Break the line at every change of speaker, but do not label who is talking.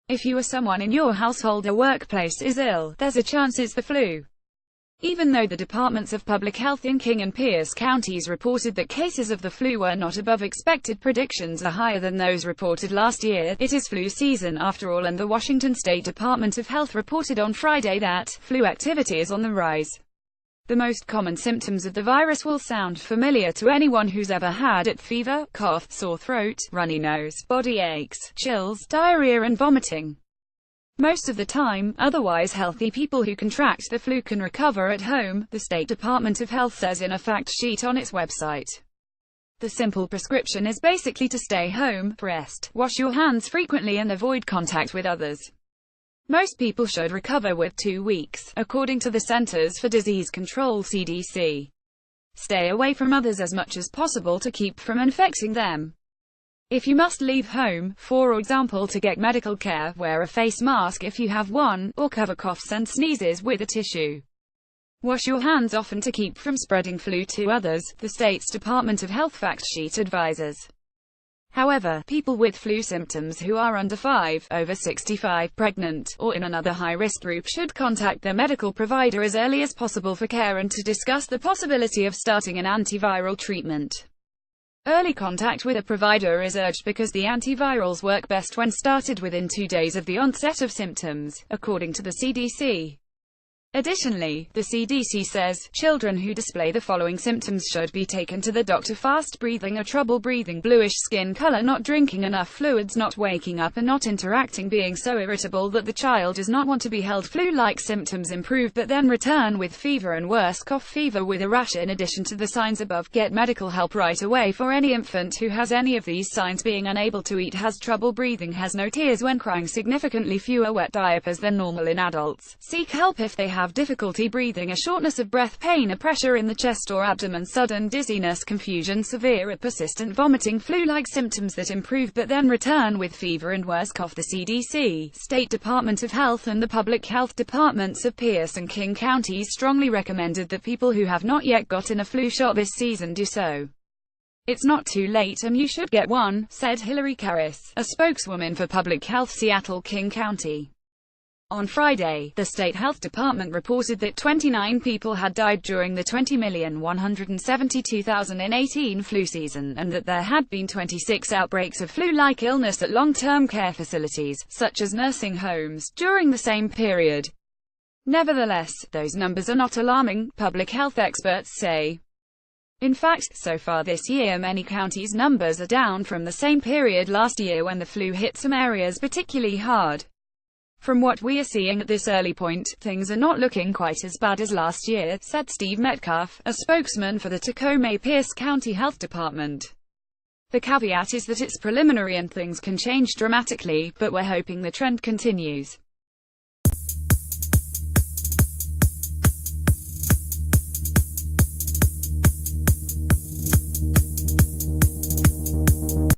If you or someone in your household or workplace is ill, there's a chance it's the flu. Even though the departments of public health in King and Pierce counties reported that cases of the flu were not above expected, predictions are higher than those reported last year. It is flu season after all, and the Washington State Department of Health reported on Friday that flu activity is on the rise. The most common symptoms of the virus will sound familiar to anyone who's ever had it: fever, cough, sore throat, runny nose, body aches, chills, diarrhea and vomiting. Most of the time, otherwise healthy people who contract the flu can recover at home, the State Department of Health says in a fact sheet on its website. The simple prescription is basically to stay home, rest, wash your hands frequently and avoid contact with others. Most people should recover with 2 weeks, according to the Centers for Disease Control (CDC). Stay away from others as much as possible to keep from infecting them. If you must leave home, for example to get medical care, wear a face mask if you have one, or cover coughs and sneezes with a tissue. Wash your hands often to keep from spreading flu to others, the state's Department of Health fact sheet advises. However, people with flu symptoms who are under 5, over 65, pregnant, or in another high-risk group should contact their medical provider as early as possible for care and to discuss the possibility of starting an antiviral treatment. Early contact with a provider is urged because the antivirals work best when started within 2 days of the onset of symptoms, according to the CDC. Additionally, the CDC says, children who display the following symptoms should be taken to the doctor: fast breathing or trouble breathing, bluish skin color, not drinking enough fluids, not waking up and not interacting, being so irritable that the child does not want to be held. Flu-like symptoms improve but then return with fever and worse, cough, fever with a rash. In addition to the signs above, get medical help right away for any infant who has any of these signs: being unable to eat, has trouble breathing, has no tears when crying, significantly fewer wet diapers than normal in adults. Seek help if they have difficulty breathing, a shortness of breath, pain, a pressure in the chest or abdomen, sudden dizziness, confusion, severe or persistent vomiting. Flu-like symptoms that improve but then return with fever and worse, cough. The CDC, State Department of Health and the Public Health Departments of Pierce and King counties strongly recommended that people who have not yet gotten a flu shot this season do so. It's not too late and you should get one, said Hillary Karras, a spokeswoman for Public Health Seattle-King County. On Friday, the state health department reported that 29 people had died during the 20,172,018 flu season, and that there had been 26 outbreaks of flu-like illness at long-term care facilities, such as nursing homes, during the same period. Nevertheless, those numbers are not alarming, public health experts say. In fact, so far this year many counties' numbers are down from the same period last year when the flu hit some areas particularly hard. From what we are seeing at this early point, things are not looking quite as bad as last year, said Steve Metcalf, a spokesman for the Tacoma-Pierce County Health Department. The caveat is that it's preliminary and things can change dramatically, but we're hoping the trend continues.